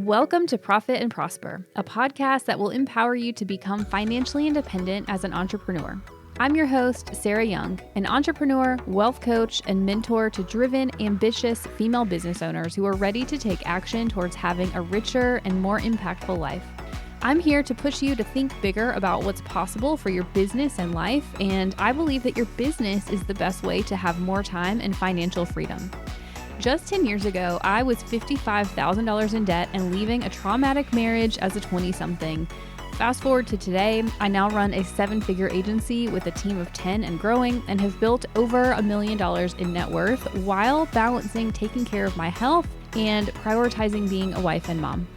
Welcome to Profit and Prosper, a podcast that will empower you to become financially independent as an entrepreneur. I'm your host, Sarah Young, an entrepreneur, wealth coach, and mentor to driven, ambitious female business owners who are ready to take action towards having a richer and more impactful life. I'm here to push you to think bigger about what's possible for your business and life, and I believe that your business is the best way to have more time and financial freedom. Just 10 years ago, I was $55,000 in debt and leaving a traumatic marriage as a 20-something. Fast forward to today, I now run a 7-figure agency with a team of 10 and growing and have built over $1 million in net worth while balancing taking care of my health and prioritizing being a wife and mom.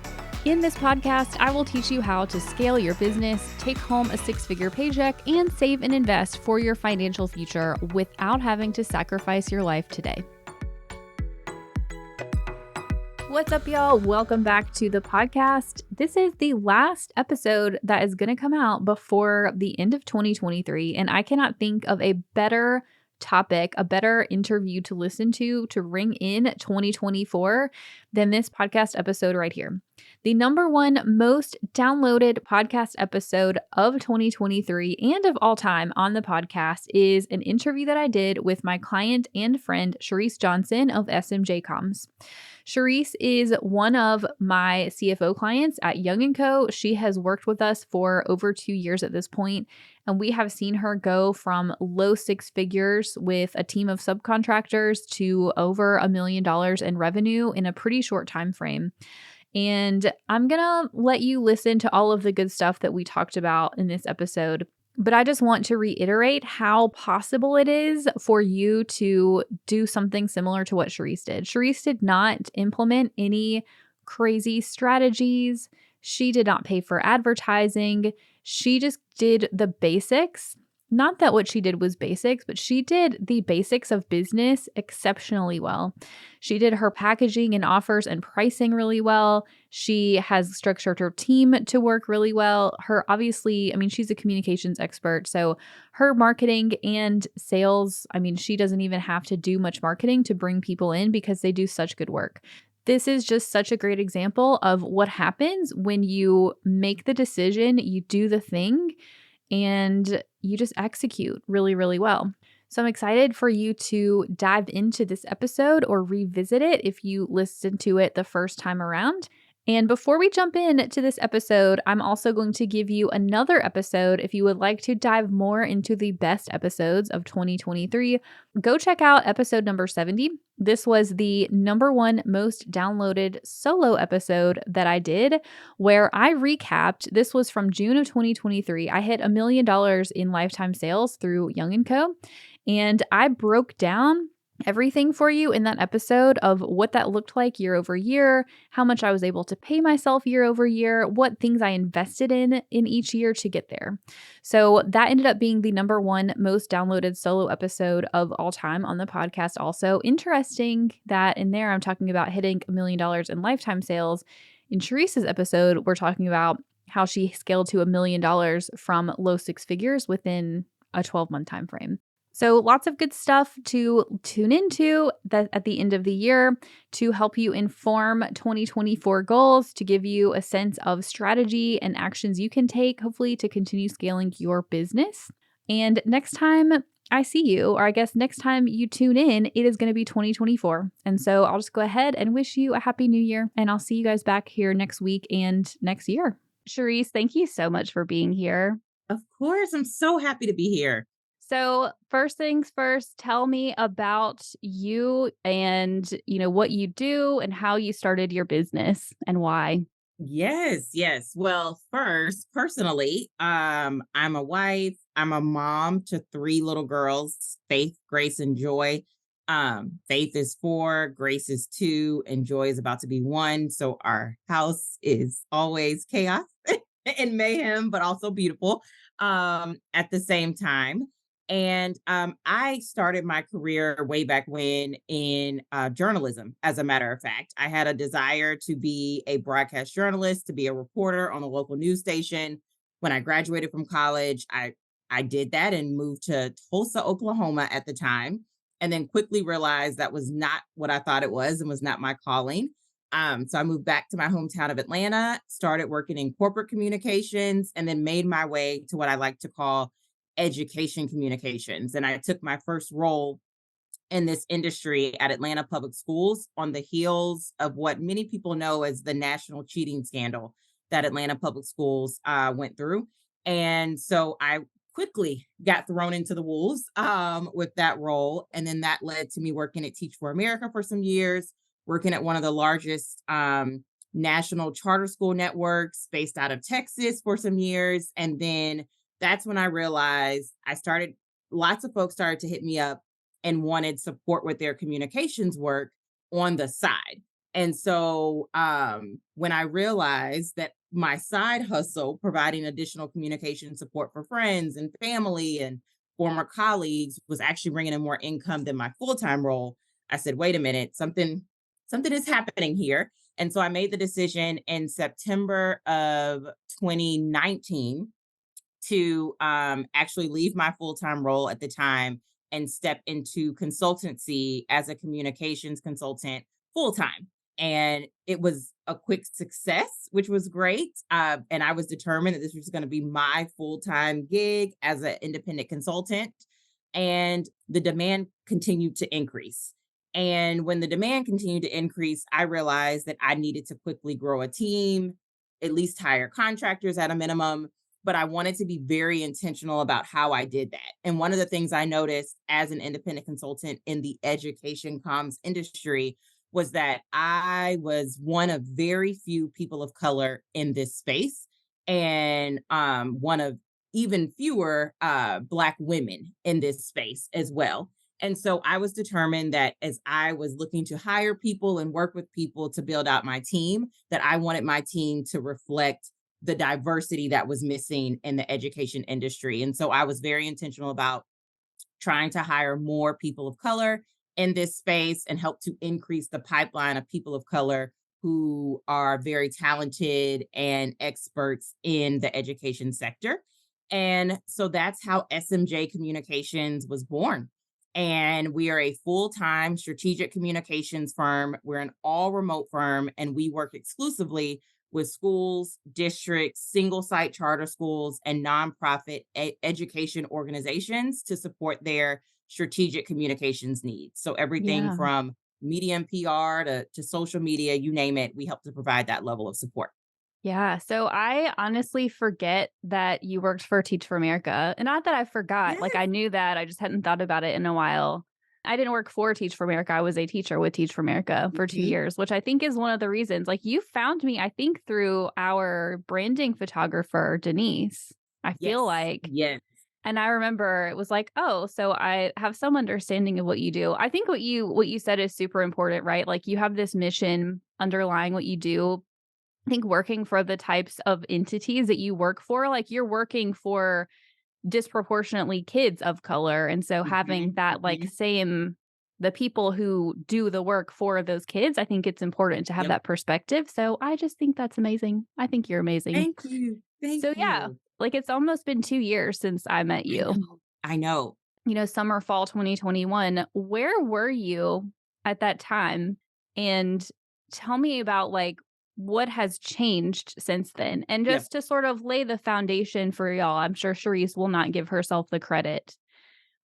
In this podcast, I will teach you how to scale your business, take home a 6-figure paycheck, and save and invest for your financial future without having to sacrifice your life today. What's up, y'all? Welcome back to the podcast. This is the last episode that is going to come out before the end of 2023, and I cannot think of a better topic, a better interview to listen to ring in 2024 than this podcast episode right here. The number one most downloaded podcast episode of 2023 and of all time on the podcast is an interview that I did with my client and friend, Sharise Johnson of SMJ Comms. Sharise is one of my CFO clients at Young & Co. She has worked with us for over 2 years at this point, and we have seen her go from low 6 figures with a team of subcontractors to over $1 million in revenue in a pretty short time frame. And I'm going to let you listen to all of the good stuff that we talked about in this episode. But I just want to reiterate how possible it is for you to do something similar to what Sharise did. Sharise did not implement any crazy strategies. She did not pay for advertising. She just did the basics. Not that what she did was basics, but she did the basics of business exceptionally well. She did her packaging and offers and pricing really well. She has structured her team to work really well. She's a communications expert. So her marketing and sales, she doesn't even have to do much marketing to bring people in because they do such good work. This is just such a great example of what happens when you make the decision, you do the thing, and you just execute really, really well. So I'm excited for you to dive into this episode or revisit it if you listened to it the first time around. And before we jump into this episode, I'm also going to give you another episode. If you would like to dive more into the best episodes of 2023, go check out episode number 70. This was the number one most downloaded solo episode that I did, where I recapped. This was from June of 2023. I hit $1 million in lifetime sales through Young & Co. And I broke down everything for you in that episode of what that looked like year over year, how much I was able to pay myself year over year, what things I invested in each year to get there. So that ended up being the number one most downloaded solo episode of all time on the podcast. Also interesting that in there I'm talking about hitting $1 million in lifetime sales. In Sharice's episode, we're talking about how she scaled to $1 million from low 6 figures within a 12-month time frame. So lots of good stuff to tune into at the end of the year to help you inform 2024 goals, to give you a sense of strategy and actions you can take, hopefully to continue scaling your business. And next time I see you, or I guess next time you tune in, it is going to be 2024. And so I'll just go ahead and wish you a happy new year, and I'll see you guys back here next week and next year. Sharise, thank you so much for being here. Of course, I'm so happy to be here. So first things first, tell me about you and, what you do and how you started your business and why. Yes. Well, first, personally, I'm a wife. I'm a mom to 3 little girls, Faith, Grace, and Joy. Faith is 4, Grace is 2, and Joy is about to be 1. So our house is always chaos and mayhem, but also beautiful at the same time. And I started my career way back when in journalism. As a matter of fact, I had a desire to be a broadcast journalist, to be a reporter on a local news station. When I graduated from college, I did that and moved to Tulsa, Oklahoma at the time, and then quickly realized that was not what I thought it was and was not my calling. So I moved back to my hometown of Atlanta, started working in corporate communications, and then made my way to what I like to call education communications. And I took my first role in this industry at Atlanta Public Schools on the heels of what many people know as the national cheating scandal that Atlanta Public Schools went through. And so I quickly got thrown into the wolves with that role. And then that led to me working at Teach for America for some years, working at one of the largest national charter school networks based out of Texas for some years. And then that's when I realized lots of folks started to hit me up and wanted support with their communications work on the side. And so when I realized that my side hustle, providing additional communication support for friends and family and former colleagues, was actually bringing in more income than my full time role, I said, wait a minute, something is happening here. And so I made the decision in September of 2019 to actually leave my full time role at the time and step into consultancy as a communications consultant full time. And it was a quick success, which was great. And I was determined that this was going to be my full time gig as an independent consultant. And the demand continued to increase. And when the demand continued to increase, I realized that I needed to quickly grow a team, at least hire contractors at a minimum, but I wanted to be very intentional about how I did that. And one of the things I noticed as an independent consultant in the education comms industry was that I was one of very few people of color in this space, and one of even fewer Black women in this space as well. And so I was determined that as I was looking to hire people and work with people to build out my team, that I wanted my team to reflect the diversity that was missing in the education industry. And so I was very intentional about trying to hire more people of color in this space and help to increase the pipeline of people of color who are very talented and experts in the education sector. And so that's how SMJ Communications was born. And we are a full time strategic communications firm. We're an all remote firm, and we work exclusively with schools, districts, single site charter schools, and nonprofit education organizations to support their strategic communications needs. So everything Yeah. from media and PR to social media, you name it, we help to provide that level of support. Yeah. So I honestly forget that you worked for Teach for America. And not that I forgot, like I Yes. knew that, I just hadn't thought about it in a while. I didn't work for Teach for America. I was a teacher with Teach for America for 2 Mhm. years, which I think is one of the reasons. Like you found me, I think, through our branding photographer, Denise. I feel Yes. like. Yes. And I remember it was like, oh, so I have some understanding of what you do. I think what you said is super important, right? Like you have this mission underlying what you do. I think working for the types of entities that you work for, like you're working for disproportionately kids of color. And so having Mhm. that like Mhm. same the people who do the work for those kids, I think it's important to have Yep. that perspective. So I just think that's amazing. I think you're amazing. Thank you. Thank So yeah, you. like it's almost been 2 years since I met I you. know. I know. Summer, fall 2021. Where were you at that time? And tell me about like what has changed since then. And Yeah. just to sort of lay the foundation for y'all, I'm sure Sharise will not give herself the credit.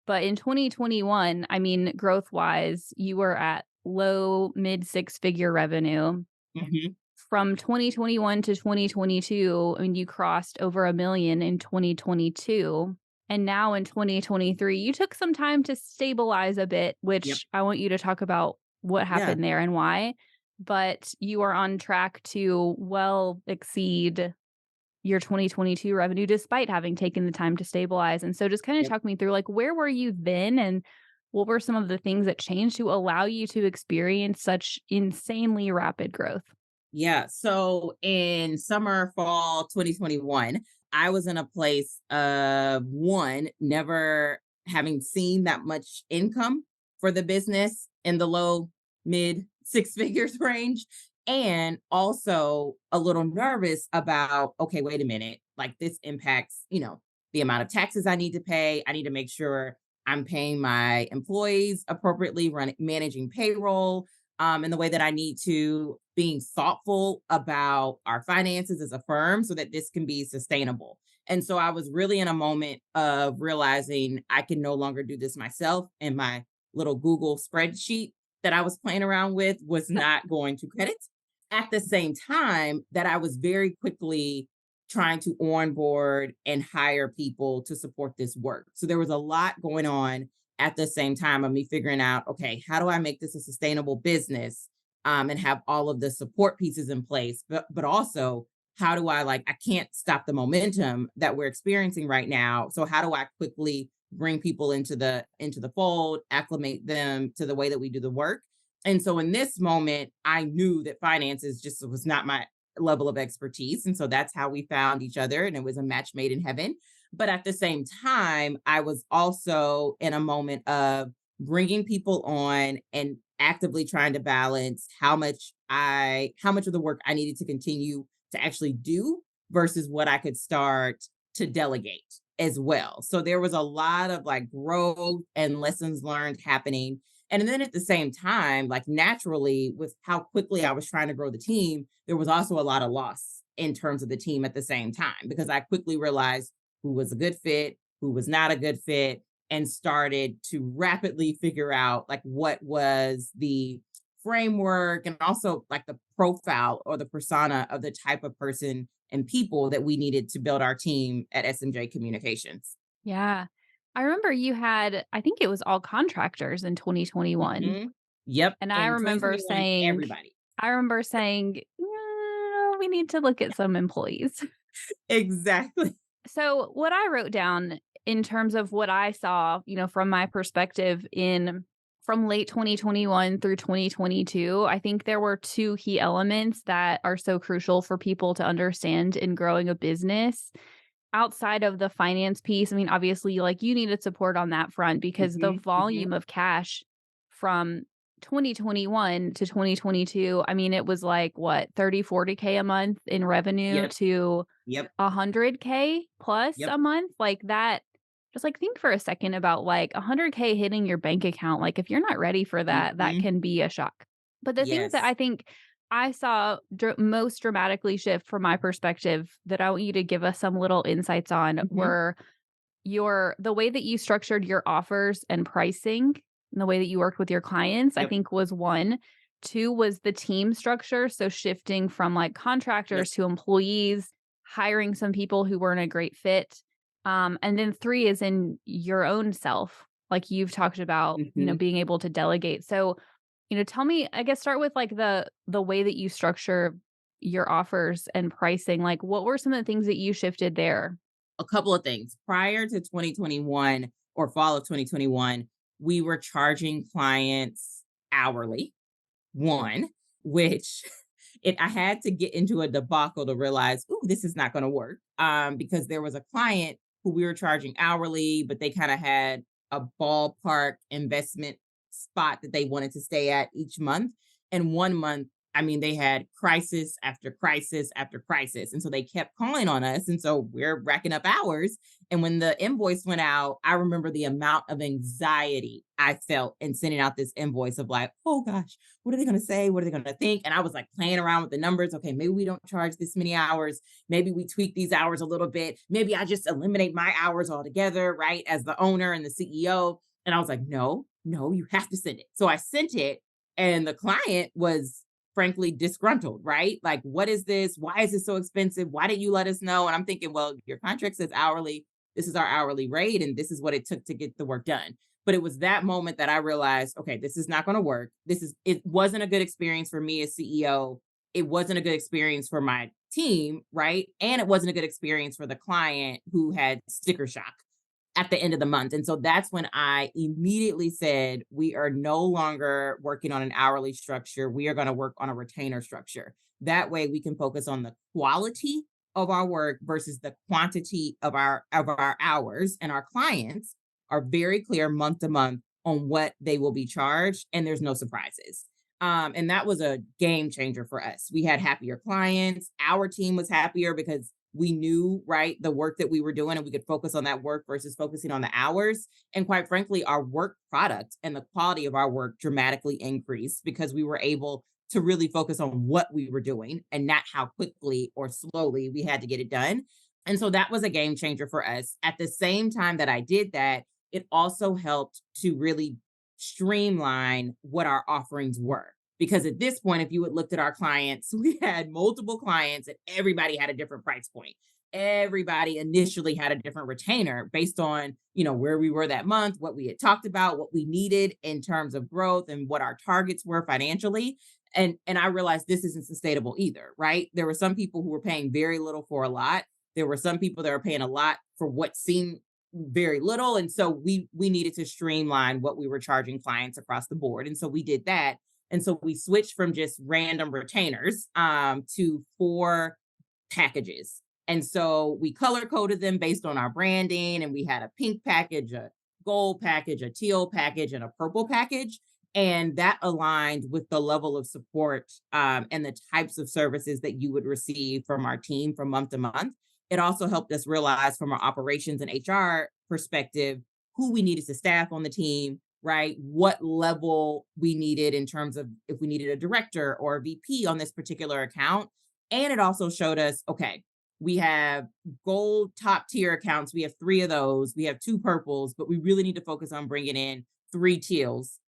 But in 2021, I mean, growth wise, you were at low mid six figure revenue. Mhm. From 2021 to 2022, I mean, you crossed over a million in 2022. And now in 2023, you took some time to stabilize a bit, Yep. which I want you to talk about what Yeah. happened there and why. But you are on track to well exceed your 2022 revenue despite having taken the time to stabilize. And so just kind of Yep. talk me through like where were you then and what were some of the things that changed to allow you to experience such insanely rapid growth? Yeah. So in summer, fall 2021, I was in a place of one, never having seen that much income for the business in the low, mid six figures range. And also a little nervous about, okay, wait a minute, like this impacts, the amount of taxes I need to pay. I need to make sure I'm paying my employees appropriately, running, managing payroll, and the way that I need to being thoughtful about our finances as a firm so that this can be sustainable. And so I was really in a moment of realizing I can no longer do this myself, and my little Google spreadsheet that I was playing around with was not going to cut it. At the same time, that I was very quickly trying to onboard and hire people to support this work. So there was a lot going on at the same time of me figuring out, okay, how do I make this a sustainable business, and have all of the support pieces in place, but also how do I I can't stop the momentum that we're experiencing right now. So how do I quickly bring people into the fold, acclimate them to the way that we do the work? And so in this moment, I knew that finances just was not my level of expertise. And so that's how we found each other. And it was a match made in heaven. But at the same time, I was also in a moment of bringing people on and actively trying to balance how much of the work I needed to continue to actually do versus what I could start to delegate as well. So there was a lot of growth and lessons learned happening. And then at the same time, naturally, with how quickly I was trying to grow the team, there was also a lot of loss in terms of the team at the same time, because I quickly realized who was a good fit, who was not a good fit, and started to rapidly figure out what was the framework and also the profile or the persona of the type of person and people that we needed to build our team at SMJ Communications. Yeah. I remember you had, I think it was all contractors in 2021. Mhm. Yep. And In 2021, everybody. I remember saying, we need to look at some employees. Exactly. So what I wrote down in terms of what I saw, from my perspective in from late 2021 through 2022, I think there were two key elements that are so crucial for people to understand in growing a business outside of the finance piece. I mean, obviously, you needed support on that front because the Mhm, volume mhm. of cash from 2021 to 2022, I mean, it was what, 30, 40K a month in revenue Yep, to yep, 100K plus yep. a month, like that. Just think for a second about 100K hitting your bank account. If you're not ready for that, that Mhm. can be a shock. But the things that Yes. I think I saw most dramatically shift from my perspective that I want you to give us some little insights on Mhm. were the way that you structured your offers and pricing and the way that you worked with your clients, I Yep. think was one. Two was the team structure. So shifting from contractors Yes. to employees, hiring some people who weren't a great fit. And then three is in your own self, like you've talked about, Mhm. being able to delegate. So, tell me, I guess start with the way that you structure your offers and pricing. What were some of the things that you shifted there? A couple of things. Prior to 2021 or fall of 2021, we were charging clients hourly, one, which I had to get into a debacle to realize, ooh, this is not going to work. Because there was a client who we were charging hourly, but they kind of had a ballpark investment spot that they wanted to stay at each month. And one month, I mean, they had crisis after crisis after crisis. And so they kept calling on us. And so we're racking up hours. And when the invoice went out, I remember the amount of anxiety I felt in sending out this invoice of oh gosh, what are they going to say? What are they going to think? And I was playing around with the numbers. Okay, maybe we don't charge this many hours. Maybe we tweak these hours a little bit. Maybe I just eliminate my hours altogether, right? As the owner and the CEO. And I was like, no, no, you have to send it. So I sent it, and the client was frankly disgruntled, right? Like, what is this? Why is this so expensive? Why didn't you let us know? And I'm thinking, well, your contract says hourly. This is our hourly rate, and this is what it took to get the work done. But it was that moment that I realized, okay, this is not going to work. It wasn't a good experience for me as CEO. It wasn't a good experience for my team, right? And it wasn't a good experience for the client who had sticker shock at the end of the month. And so that's when I immediately said, we are no longer working on an hourly structure. We are going to work on a retainer structure. That way we can focus on the quality of our work versus the quantity of our hours, and our clients are very clear month to month on what they will be charged, and there's no surprises. And that was a game changer for us. We had happier clients. Our team was happier because We knew, right, the work that we were doing, and we could focus on that work versus focusing on the hours. And quite frankly, our work product and the quality of our work dramatically increased because we were able to really focus on what we were doing and not how quickly or slowly we had to get it done. And so that was a game changer for us. At the same time that I did that, it also helped to really streamline what our offerings were. Because at this point, if you had looked at our clients, we had multiple clients and everybody had a different price point. Everybody initially had a different retainer based on, where we were that month, what we had talked about, what we needed in terms of growth and what our targets were financially. And I realized this isn't sustainable either, right? There were some people who were paying very little for a lot. There were some people that were paying a lot for what seemed very little. And so we needed to streamline what we were charging clients across the board. And so we did that. And so we switched from just random retainers to 4 packages. And so we color coded them based on our branding. And we had a pink package, a gold package, a teal package, and a purple package. And that aligned with the level of support and the types of services that you would receive from our team from month to month. It also helped us realize from our operations and HR perspective who we needed to staff on the team, right? What level we needed in terms of if we needed a director or a VP on this particular account. And it also showed us, okay, we have gold top tier accounts. We have 3 of those. We have 2 purples, but we really need to focus on bringing in 3 teals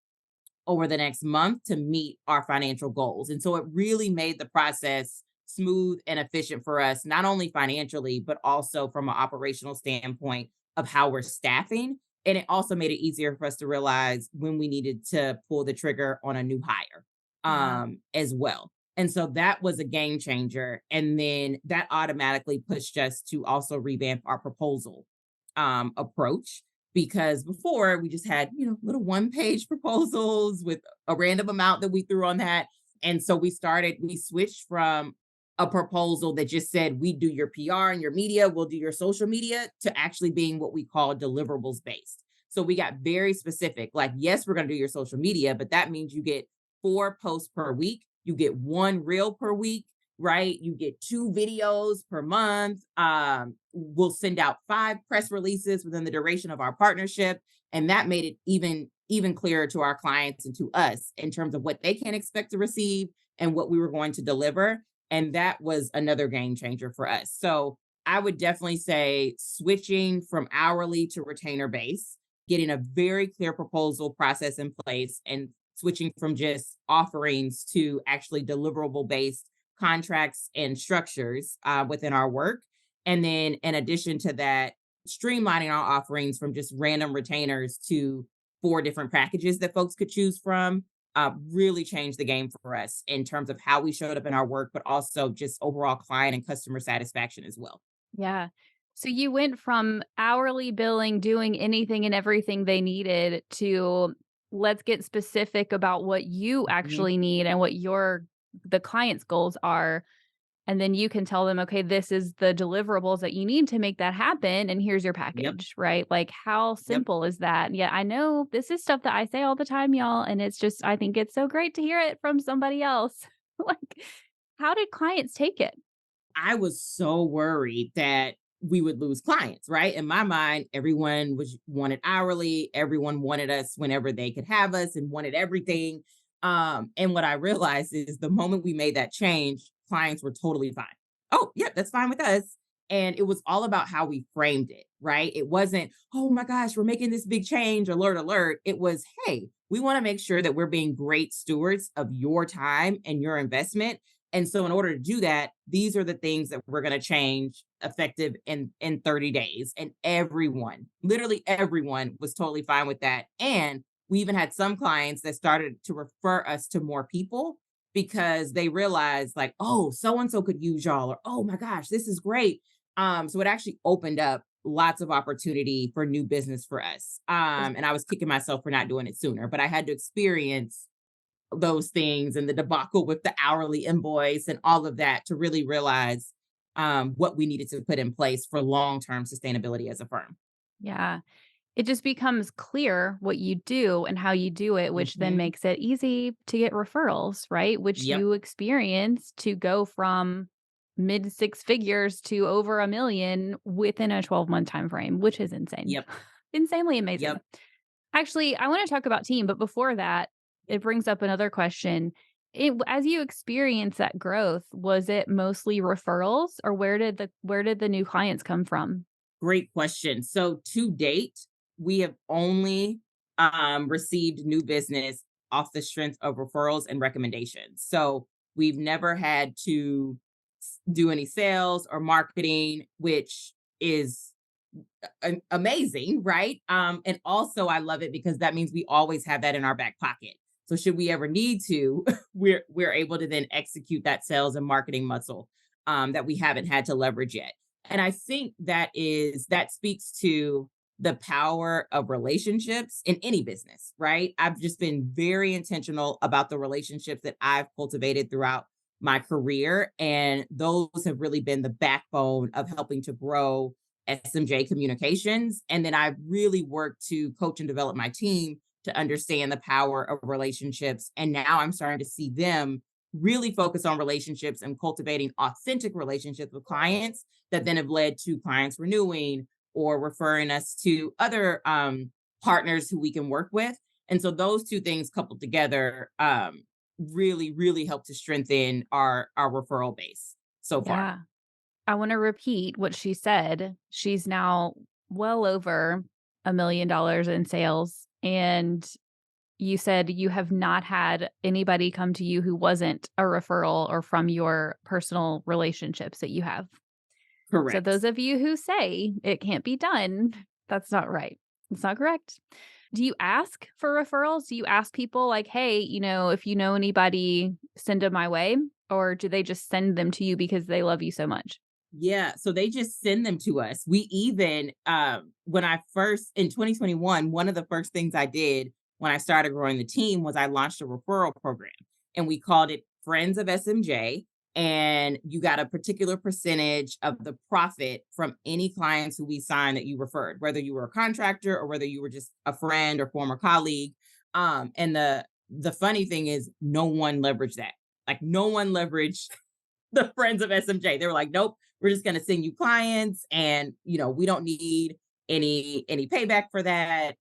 over the next month to meet our financial goals. And so it really made the process smooth and efficient for us, not only financially, but also from an operational standpoint of how we're staffing. And it also made it easier for us to realize when we needed to pull the trigger on a new hire Yeah. as well. And so that was a game changer. And then that automatically pushed us to also revamp our proposal approach because before we just had, little 1 page proposals with a random amount that we threw on that. And so we switched from a proposal that just said, we do your PR and your media, we'll do your social media, to actually being what we call deliverables based. So we got very specific, like, yes, we're going to do your social media, but that means you get 4 posts per week, you get 1 reel per week, right? You get 2 videos per month. We'll send out 5 press releases within the duration of our partnership. And that made it even clearer to our clients and to us in terms of what they can expect to receive and what we were going to deliver. And that was another game changer for us. So I would definitely say switching from hourly to retainer base, getting a very clear proposal process in place, and switching from just offerings to actually deliverable based contracts and structures within our work. And then in addition to that, streamlining our offerings from just random retainers to 4 different packages that folks could choose from really changed the game for us in terms of how we showed up in our work, but also just overall client and customer satisfaction as well. Yeah. So you went from hourly billing, doing anything and everything they needed to let's get specific about what you Mhm. actually need and what the client's goals are. And then you can tell them, okay, this is the deliverables that you need to make that happen. And here's your Yep. package, right? Like, how Yep. simple is that? Yeah, I know this is stuff that I say all the time, y'all. And it's just, I think it's so great to hear it from somebody else. Like, how did clients take it? I was so worried that we would lose clients, right? In my mind, everyone was wanted hourly, everyone wanted us whenever they could have us and wanted everything. And what I realized is the moment we made that change, clients were totally fine. Oh, yeah, that's fine with us. And it was all about how we framed it, right? It wasn't, oh my gosh, we're making this big change, alert, alert. It was, hey, we want to make sure that we're being great stewards of your time and your investment. And so in order to do that, these are the things that we're going to change effective in 30 days. And everyone, literally everyone was totally fine with that. And we even had some clients that started to refer us to more people because they realized like, oh, so and so could use y'all, or oh my gosh, this is great. So it actually opened up lots of opportunity for new business for us. And I was kicking myself for not doing it sooner, but I had to experience those things and the debacle with the hourly invoice and all of that to really realize what we needed to put in place for long-term sustainability as a firm. Yeah. It just becomes clear what you do and how you do it, which then Mhm. makes it easy to get referrals, right? Which Yep. you experience to go from mid six figures to over a million within a 12-month time frame, which is insane. Yep. Insanely amazing. Yep. Actually, I want to talk about team, but before that, it brings up another question. As you experience that growth, was it mostly referrals or where did the new clients come from? Great question. So to date, we have only received new business off the strength of referrals and recommendations. So we've never had to do any sales or marketing, which is amazing, right? And also I love it because that means we always have that in our back pocket. So should we ever need to, we're able to then execute that sales and marketing muscle that we haven't had to leverage yet. And I think that speaks to the power of relationships in any business, right? I've just been very intentional about the relationships that I've cultivated throughout my career. And those have really been the backbone of helping to grow SMJ communications. And then I really worked to coach and develop my team to understand the power of relationships. And now I'm starting to see them really focus on relationships and cultivating authentic relationships with clients that then have led to clients renewing or referring us to other partners who we can work with. And so those two things coupled together really, really help to strengthen our referral base so far. Yeah. I want to repeat what she said. She's now well over $1 million in sales. And you said you have not had anybody come to you who wasn't a referral or from your personal relationships that you have. So Correct. those of you who say it can't be done, that's not right. It's not correct. Do you ask for referrals? Do you ask people like, "Hey, if you know anybody, send them my way?" Or do they just send them to you because they love you so much? Yeah, so they just send them to us. We even when I first in 2021, one of the first things I did when I started growing the team was I launched a referral program and we called it Friends of SMJ, and you got a particular percentage of the profit from any clients who we signed that you referred, whether you were a contractor or whether you were just a friend or former colleague. And the funny thing is no one leveraged that. Like no one leveraged the Friends of SMJ. They were like, nope, we're just going to send you clients, and we don't need any payback for that.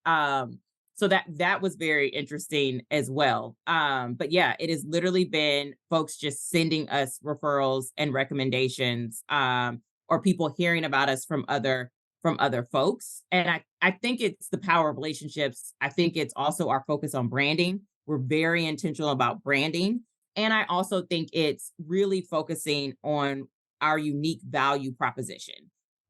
So that was very interesting as well. But yeah, it has literally been folks just sending us referrals and recommendations, or people hearing about us from other folks. And I think it's the power of relationships. I think it's also our focus on branding. We're very intentional about branding, and I also think it's really focusing on our unique value proposition.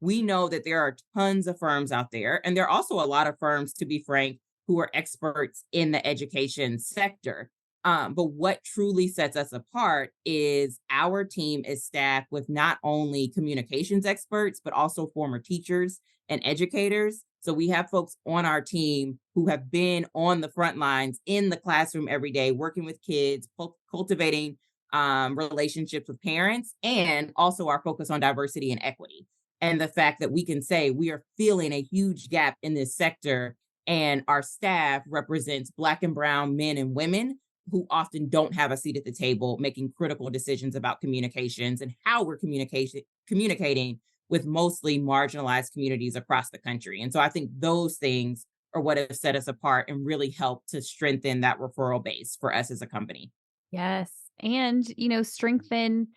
We know that there are tons of firms out there, and there are also a lot of firms, to be frank, who are experts in the education sector. But what truly sets us apart is our team is staffed with not only communications experts, but also former teachers and educators. So we have folks on our team who have been on the front lines in the classroom every day, working with kids, cultivating relationships with parents, and also our focus on diversity and equity. And the fact that we can say we are filling a huge gap in this sector, and our staff represents Black and Brown men and women who often don't have a seat at the table, making critical decisions about communications and how we're communicating with mostly marginalized communities across the country. And so I think those things are what have set us apart and really helped to strengthen that referral base for us as a company. Yes. And, strengthen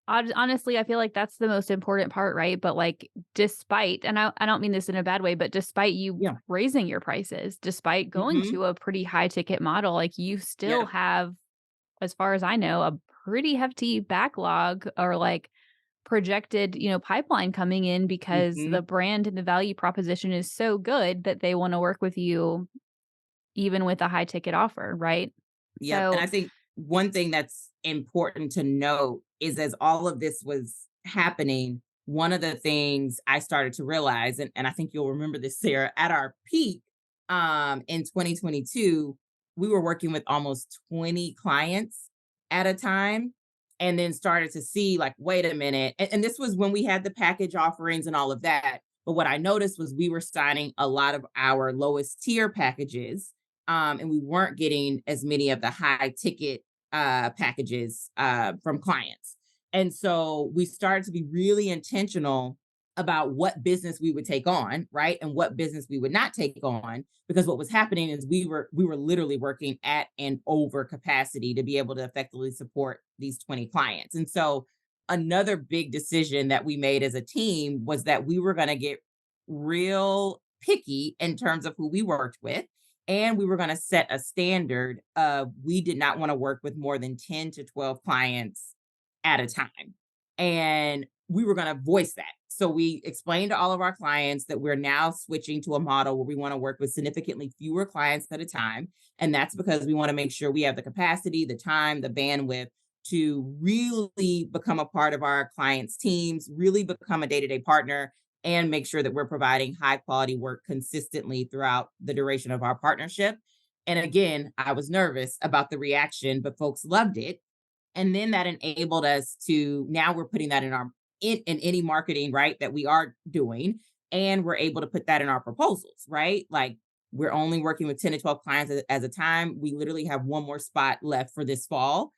honestly, I feel like that's the most important part, right? But like despite, and I don't mean this in a bad way, but despite you Yeah. raising your prices, despite going Hmm. to a pretty high ticket model, like you still Yeah. have, as far as I know, a pretty hefty backlog or like projected, pipeline coming in because the Hmm. brand and the value proposition is so good that they want to work with you even with a high ticket offer, right? Yep. And So, I think one thing that's important to note is as all of this was happening, one of the things I started to realize, and I think you'll remember this, Sarah, at our peak in 2022, we were working with almost 20 clients at a time, and then started to see, like, wait a minute. And this was when we had the package offerings and all of that. But what I noticed was we were signing a lot of our lowest tier packages, and we weren't getting as many of the high ticket packages from clients. And so we started to be really intentional about what business we would take on, right? And what business we would not take on. Because what was happening is we were literally working at and over capacity to be able to effectively support these 20 clients. And so another big decision that we made as a team was that we were going to get real picky in terms of who we worked with. And we were going to set a standard of we did not want to work with more than 10 to 12 clients at a time. And we were going to voice that. So we explained to all of our clients that we're now switching to a model where we want to work with significantly fewer clients at a time. And that's because we want to make sure we have the capacity, the time, the bandwidth to really become a part of our clients' teams, really become a day to day partner, and make sure that we're providing high quality work consistently throughout the duration of our partnership. And again, I was nervous about the reaction, but folks loved it. And then that enabled us to now we're putting that in our in any marketing, right, that we are doing. And we're able to put that in our proposals, right? Like we're only working with 10 to 12 clients as a time. We literally have one more spot left for this fall.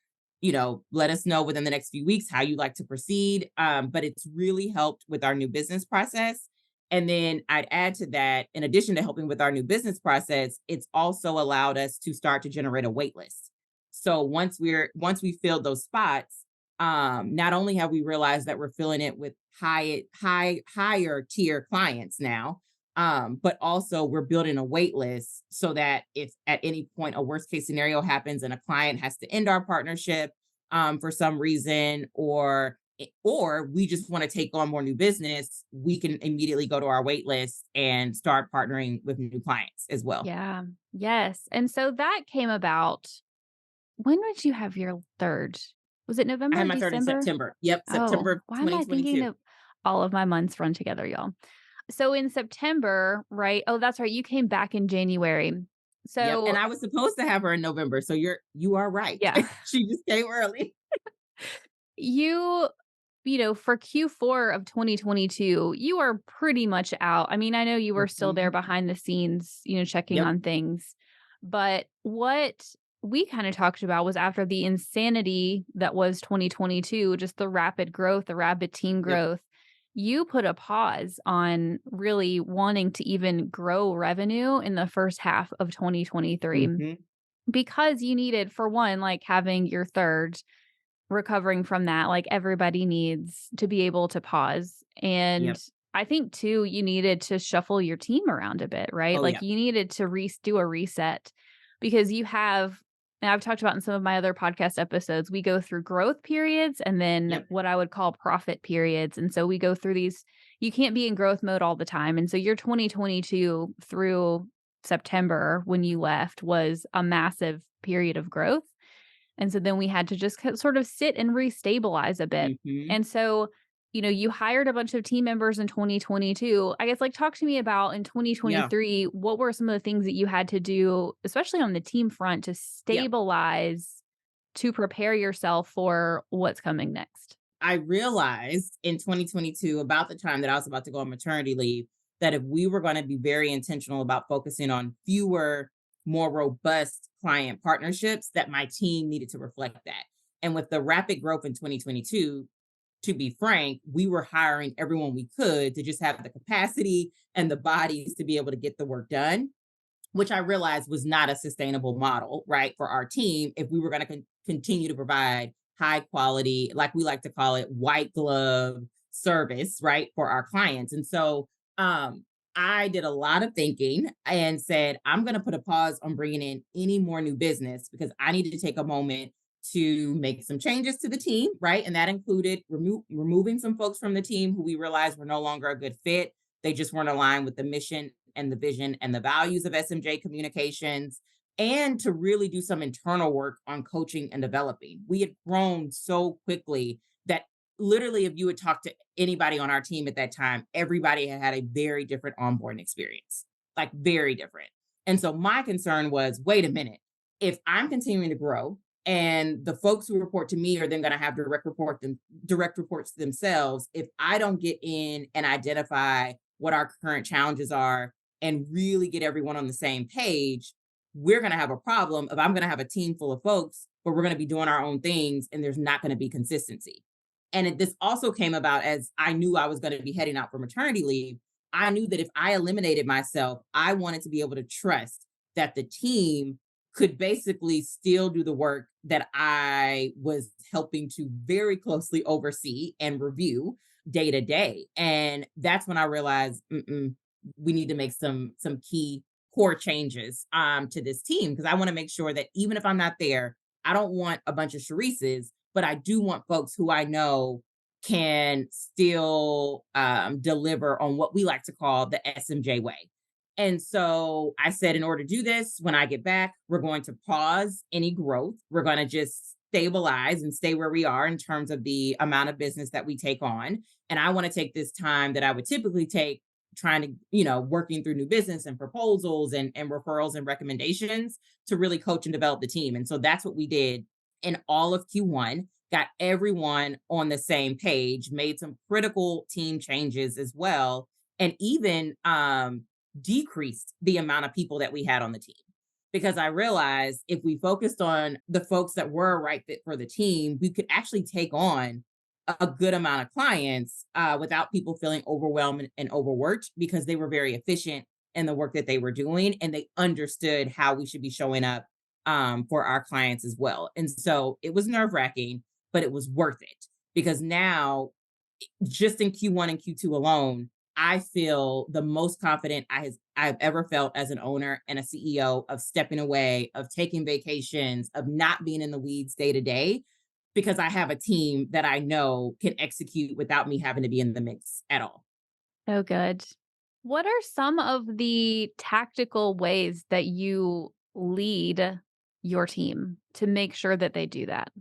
Let us know within the next few weeks how you like to proceed. But it's really helped with our new business process. And then I'd add to that, in addition to helping with our new business process, it's also allowed us to start to generate a wait list. So once we filled those spots, not only have we realized that we're filling it with higher tier clients now, but also we're building a wait list so that if at any point a worst case scenario happens and a client has to end our partnership for some reason, or we just want to take on more new business, we can immediately go to our wait list and start partnering with new clients as well. Yeah. Yes. And so that came about. When would you have your third? Was it I November, had my third in December? September. Yep, Oh, September why am I thinking 2022. of all of my months run together, y'all? So in September, right? Oh, that's right. You came back in January. Yep, and So I was supposed to have her in November, so you are right. yeah, She just came early. you, for Q4 of 2022, you are pretty much out. I mean, I know you were still there Mhm. behind the scenes, checking Yep, on things, but what we kind of talked about was after the insanity that was 2022, just the rapid growth, the rapid team yep. growth, you put a pause on really wanting to even grow revenue in the first half of 2023 Mhm. because you needed, for one, like having your third recovering from that, like, everybody needs to be able to pause, and Yep. I think too, you needed to shuffle your team around a bit, right? Oh, Like, yeah. you needed to do a reset because you have and I've talked about in some of my other podcast episodes, we go through growth periods and then Yep. what I would call profit periods, and so we go through these you can't be in growth mode all the time, and so your 2022 through September when you left was a massive period of growth. And so then we had to just sort of sit and restabilize a bit. Mhm. And so, you hired a bunch of team members in 2022. I guess, like, talk to me about in Yeah. 2023, what were some of the things that you had to do, especially on the team front, to Yep. stabilize, to prepare yourself for what's coming next? I realized in 2022, about the time that I was about to go on maternity leave, that if we were going to be very intentional about focusing on fewer, more robust client partnerships, that my team needed to reflect that. And with the rapid growth in 2022, to be frank, we were hiring everyone we could to just have the capacity and the bodies to be able to get the work done, which I realized was not a sustainable model, right, for our team if we were going to continue to provide high quality, like we like to call it, white glove service, right, for our clients. And so I did a lot of thinking and said, I'm going to put a pause on bringing in any more new business because I need to take a moment to make some changes to the team, right? And that included removing some folks from the team who we realized were no longer a good fit. They just weren't aligned with the mission and the vision and the values of SMJ Communications, and to really do some internal work on coaching and developing. We had grown so quickly that literally, if you would talk to anybody on our team at that time, everybody had had a very different onboarding experience, like very different. And so my concern was, wait a minute, if I'm continuing to grow and the folks who report to me are then going to have direct reports to themselves, if I don't get in and identify what our current challenges are and really get everyone on the same page, we're going to have a problem if I'm going to have a team full of folks, but we're going to be doing our own things and there's not going to be consistency. This also came about as I knew I was going to be heading out for maternity leave. I knew that if I eliminated myself, I wanted to be able to trust that the team could basically still do the work that I was helping to very closely oversee and review day to day. And that's when I realized we need to make some key core changes to this team, because I want to make sure that even if I'm not there, I don't want a bunch of Sharices, but I do want folks who I know can still deliver on what we like to call the SMJ way. And so I said, in order to do this, when I get back, we're going to pause any growth. We're going to just stabilize and stay where we are in terms of the amount of business that we take on. And I want to take this time that I would typically take trying to, working through new business and proposals and referrals and recommendations to really coach and develop the team. And so that's what we did in all of Q1, got everyone on the same page, made some critical team changes as well, and even decreased the amount of people that we had on the team. Because I realized if we focused on the folks that were a right fit for the team, we could actually take on a good amount of clients without people feeling overwhelmed and overworked, because they were very efficient in the work that they were doing and they understood how we should be showing up for our clients as well. And so it was nerve wracking, but it was worth it, because now, just in Q1 and Q2 alone, I feel the most confident I've ever felt as an owner and a CEO, of stepping away, of taking vacations, of not being in the weeds day to day, because I have a team that I know can execute without me having to be in the mix at all. So good. What are some of the tactical ways that you lead your team to make sure that they do that?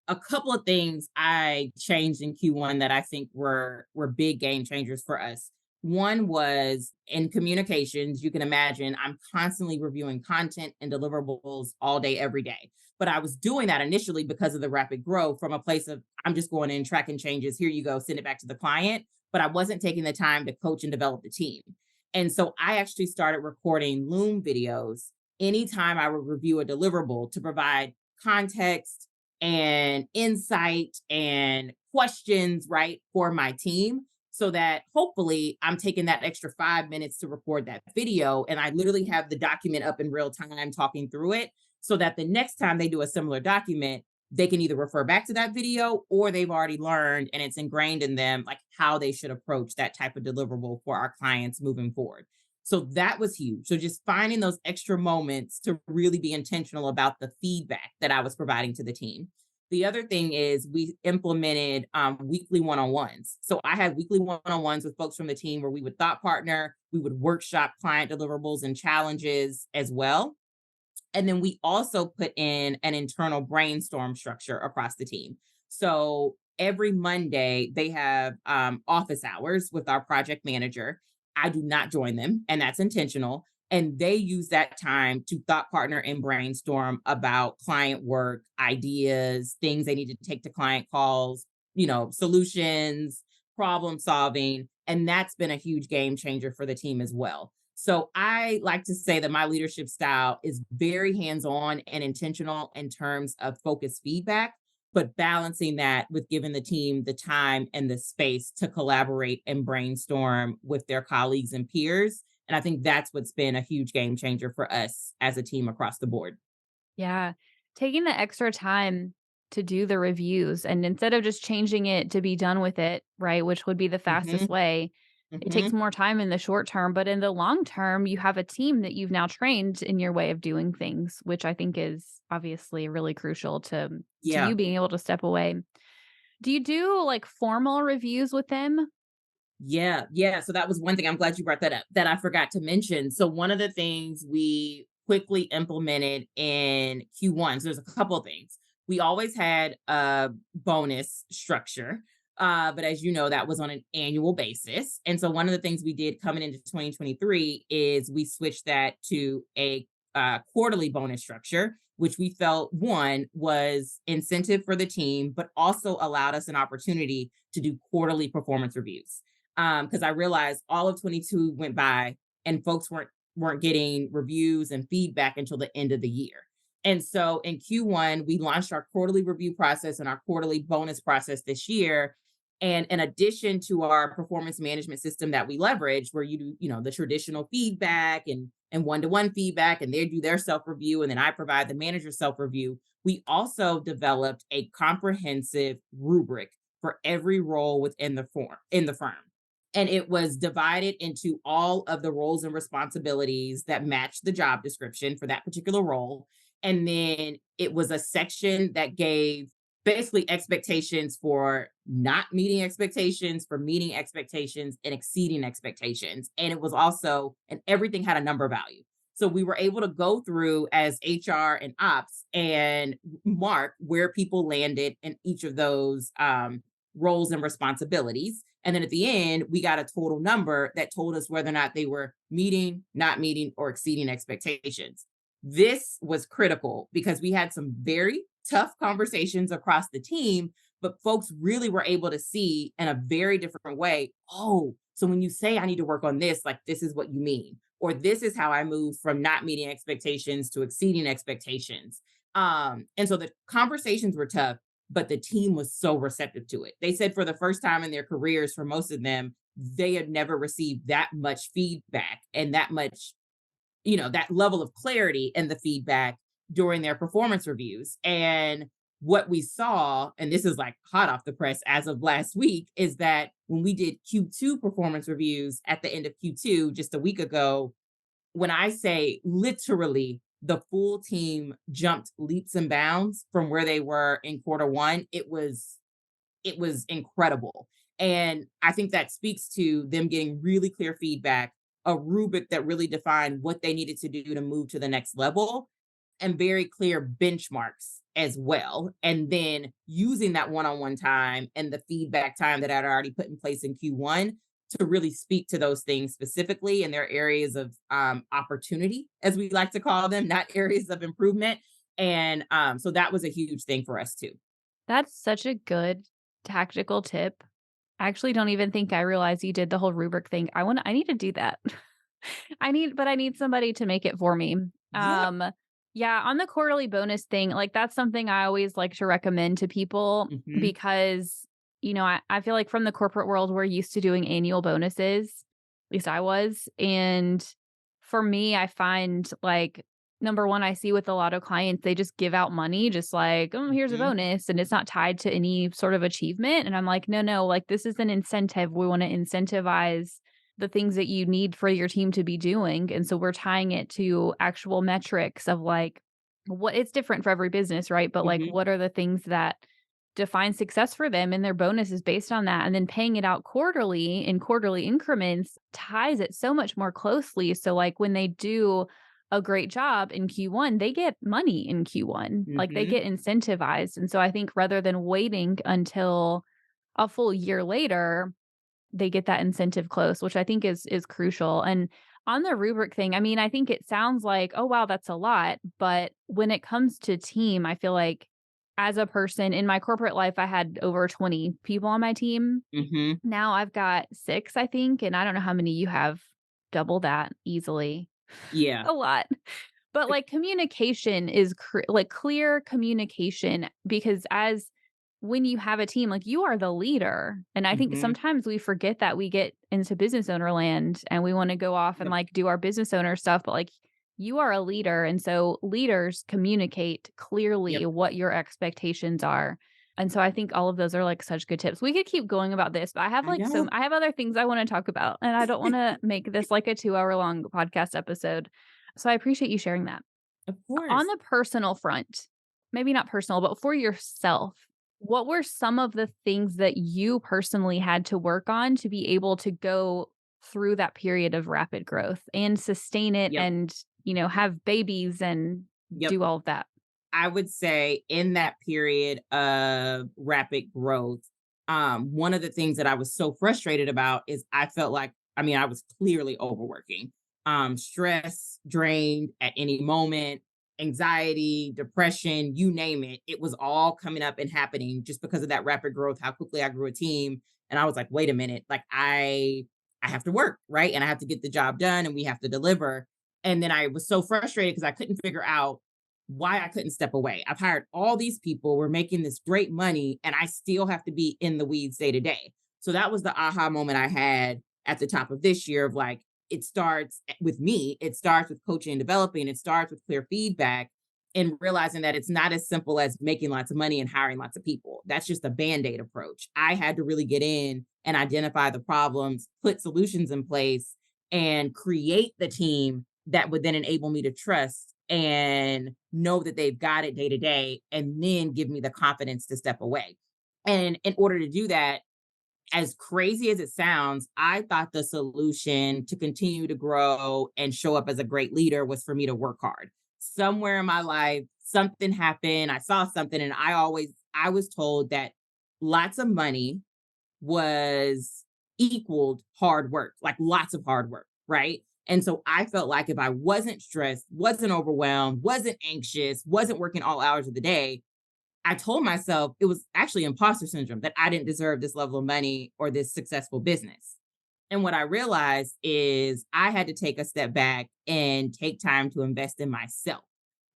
A couple of things I changed in Q1 that I think were big game changers for us. One was in communications. You can imagine I'm constantly reviewing content and deliverables all day, every day. But I was doing that initially because of the rapid growth, from a place of I'm just going in, tracking changes. Here you go, send it back to the client. But I wasn't taking the time to coach and develop the team. And so I actually started recording Loom videos anytime I would review a deliverable, to provide context and insight and questions, right, for my team, so that hopefully I'm taking that extra 5 minutes to record that video. And I literally have the document up in real time talking through it, so that the next time they do a similar document, they can either refer back to that video, or they've already learned and it's ingrained in them, like how they should approach that type of deliverable for our clients moving forward. So that was huge. So just finding those extra moments to really be intentional about the feedback that I was providing to the team. The other thing is we implemented weekly one-on-ones. So I had weekly one-on-ones with folks from the team where we would thought partner, we would workshop client deliverables and challenges as well. And then we also put in an internal brainstorm structure across the team. So every Monday, they have office hours with our project manager. I do not join them, and that's intentional. And they use that time to thought partner and brainstorm about client work, ideas, things they need to take to client calls, solutions, problem solving. And that's been a huge game changer for the team as well. So I like to say that my leadership style is very hands-on and intentional in terms of focused feedback, but balancing that with giving the team the time and the space to collaborate and brainstorm with their colleagues and peers. And I think that's what's been a huge game changer for us as a team across the board. Yeah. Taking the extra time to do the reviews, and instead of just changing it to be done with it, right, which would be the fastest Hmm. way, it takes Hmm. more time in the short term, but in the long term, you have a team that you've now trained in your way of doing things, which I think is obviously really crucial to Yeah. you being able to step away. Do you do like formal reviews with them? Yeah, yeah. So that was one thing. I'm glad you brought that up, that I forgot to mention. So one of the things we quickly implemented in Q1, so there's a couple of things. We always had a bonus structure, but as you know, that was on an annual basis. And so one of the things we did coming into 2023 is we switched that to a quarterly bonus structure, which we felt, one, was incentive for the team, but also allowed us an opportunity to do quarterly performance reviews, because I realized all of 22 went by and folks weren't getting reviews and feedback until the end of the year. And so in Q1, we launched our quarterly review process and our quarterly bonus process this year. And in addition to our performance management system that we leverage, where you do, the traditional feedback and one-to-one feedback, and they do their self-review, and then I provide the manager self-review, we also developed a comprehensive rubric for every role within the firm. And it was divided into all of the roles and responsibilities that match the job description for that particular role. And then it was a section that gave basically expectations for not meeting expectations, for meeting expectations, and exceeding expectations. And it was also, and everything had a number value. So we were able to go through as HR and ops and mark where people landed in each of those roles and responsibilities. And then at the end, we got a total number that told us whether or not they were meeting, not meeting, or exceeding expectations. This was critical because we had some very tough conversations across the team, but folks really were able to see in a very different way. Oh, so when you say I need to work on this, like this is what you mean, or this is how I move from not meeting expectations to exceeding expectations. And so the conversations were tough, but the team was so receptive to it. They said for the first time in their careers, for most of them, they had never received that much feedback and that much, that level of clarity in the feedback during their performance reviews. And what we saw, and this is like hot off the press as of last week, is that when we did Q2 performance reviews at the end of Q2 just a week ago, when I say literally the full team jumped leaps and bounds from where they were in quarter one, it was incredible. And I think that speaks to them getting really clear feedback, a rubric that really defined what they needed to do to move to the next level, and very clear benchmarks as well. And then using that one on one time and the feedback time that I'd already put in place in Q1 to really speak to those things specifically in their areas of opportunity, as we like to call them, not areas of improvement. And so that was a huge thing for us too. That's such a good tactical tip. I actually don't even think I realized you did the whole rubric thing. I need to do that. I need somebody to make it for me. Yep. Um, yeah, on the quarterly bonus thing, like that's something I always like to recommend to people Hmm. because, I feel like from the corporate world, we're used to doing annual bonuses. At least I was. And for me, I find like number one, I see with a lot of clients, they just give out money, just like, oh, here's a Hmm. bonus. And it's not tied to any sort of achievement. And I'm like, no, no, like this is an incentive. We want to incentivize the things that you need for your team to be doing. And so we're tying it to actual metrics of like what it's different for every business, right? But like Hmm. what are the things that define success for them and their bonus is based on that. And then paying it out quarterly in quarterly increments ties it so much more closely. So like when they do a great job in Q1, they get money in Q1. Like they Hmm. get incentivized. And so I think rather than waiting until a full year later, they get that incentive close, which I think is crucial. And on the rubric thing, I mean, I think it sounds like, oh wow, that's a lot. But when it comes to team, I feel like as a person in my corporate life, I had over 20 people on my team. Hmm. Now I've got 6, I think, and I don't know how many you have. Double that easily. Yeah. A lot. But, like, communication is like, clear communication because as when you have a team, like, you are the leader, and I think Hmm. sometimes we forget that we get into business owner land, and we wanna go off and, Yep. like, do our business owner stuff, but, like, you are a leader, and so leaders communicate clearly Yep. what your expectations are, and so I think all of those are, like, such good tips. We could keep going about this, but I know. I have other things I wanna talk about, and I don't wanna make this, like, a 2-hour-long podcast episode. So I appreciate you sharing that. Of On course. the personal front, maybe not personal, but for yourself, what were some of the things that you personally had to work on to be able to go through that period of rapid growth and sustain it Yep. and, have babies and Yep. do all of that? I would say in that period of rapid growth, one of the things that I was so frustrated about is I felt like, I mean, I was clearly overworking, stress, drained at any moment, anxiety, depression, you name it. It was all coming up and happening just because of that rapid growth, how quickly I grew a team. And I was like, wait a minute, like I have to work, right? And I have to get the job done and we have to deliver. And then I was so frustrated because I couldn't figure out why I couldn't step away. I've hired all these people, we're making this great money, and I still have to be in the weeds day to day. So that was the aha moment I had at the top of this year of like, it starts with me, it starts with coaching and developing, it starts with clear feedback and realizing that it's not as simple as making lots of money and hiring lots of people. That's just a band-aid approach. I had to really get in and identify the problems, put solutions in place, and create the team that would then enable me to trust and know that they've got it day to day, and then give me the confidence to step away. And in order to do that, as crazy as it sounds, I thought the solution to continue to grow and show up as a great leader was for me to work hard. Somewhere in my life, something happened. I saw something, and I was told that lots of money was equaled hard work, like lots of hard work, right? And so I felt like if I wasn't stressed, wasn't overwhelmed, wasn't anxious, wasn't working all hours of the day, I told myself it was actually imposter syndrome, that I didn't deserve this level of money or this successful business. And what I realized is I had to take a step back and take time to invest in myself.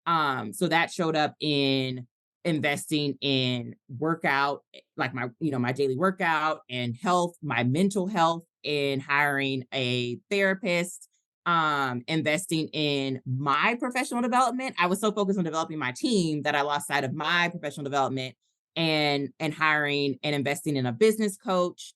So that showed up in investing in workout, like my daily workout and health, my mental health, and hiring a therapist, investing in my professional development. I was so focused on developing my team that I lost sight of my professional development, and hiring and investing in a business coach,